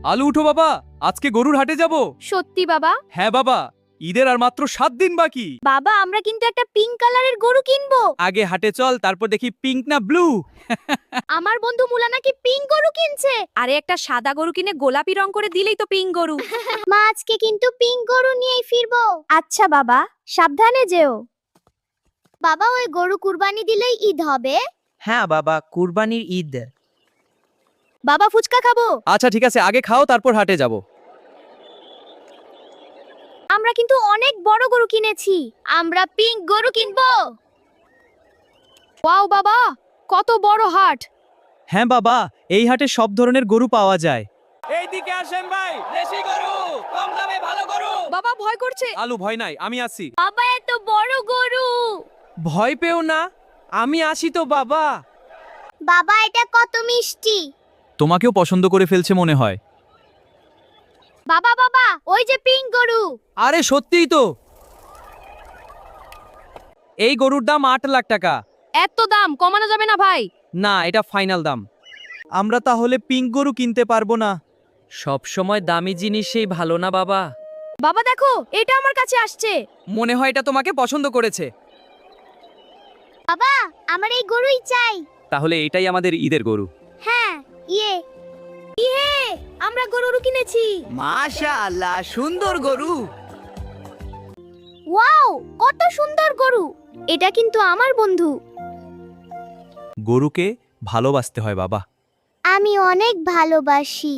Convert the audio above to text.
আলু উঠো বাবা, আজকে গরুর হাটে যাব। সত্যি বাবা? হ্যাঁ বাবা, ঈদের আর মাত্র 7 দিন বাকি। বাবা আমরা কিন্তু একটা পিঙ্ক কালারের গরু কিনবো। আগে হাটে চল, তারপর দেখি পিঙ্ক না ব্লু। আমার বন্ধু মুলা নাকি পিঙ্ক গরু কিনছে। আরে একটা সাদা গরু কিনে গোলাপি রং করে দিলেই তো পিঙ্ক গরু। মা আজকে কিন্তু পিঙ্ক গরু নিয়েই ফিরবো। আচ্ছা বাবা, সাবধানে যেও। বাবা ওই গরু কুরবানি দিলেই ঈদ হবে? হ্যাঁ বাবা, কুরবানির ঈদ। বাবা ফুচকা খাবো। আচ্ছা ঠিক আছে, আগে খাও তারপর হাটে যাব। আমরা কিন্তু অনেক বড় গরু কিনেছি। আমরা পিঙ্ক গরু কিনবো। ওয়াও বাবা, কত বড় হাট। হ্যাঁ বাবা, এই হাটে সব ধরনের গরু পাওয়া যায়। এইদিকে আসেন ভাই, দেশি গরু, কম দামে ভালো গরু। বাবা ভয় করছে। আলু ভয় নাই, আমি আছি। বাবা এত বড় গরু। ভয় পেও না, আমি আসি তো বাবা। বাবা এটা কত মিষ্টি। তোমাকেও পছন্দ করে ফেলছে মনে হয়। বাবা বাবা ওই যে পিঙ্ক গরু। আরে সত্যিই তো। এই গরুর দাম 8 লাখ টাকা। এত দাম কমানো যাবে না ভাই? না, এটা ফাইনাল দাম। আমরা তাহলে পিঙ্ক গরু কিনতে পারবো না। সব সময় দামি জিনিসই ভালো না বাবা। বাবা দেখো এটা আমার কাছে আসছে। মনে হয় এটা তোমাকে পছন্দ করেছে। বাবা আমার এই গরুই চাই। তাহলে এটাই আমাদের ঈদের গরু। হ্যাঁ ইয়ে ইয়ে আমরা গরু কিনেছি। মাশাআল্লাহ, সুন্দর গরু। ওয়াও কত সুন্দর গরু। এটা কিন্তু আমার বন্ধু। গরুকে ভালোবাসতে হয় বাবা। আমি অনেক ভালোবাসি।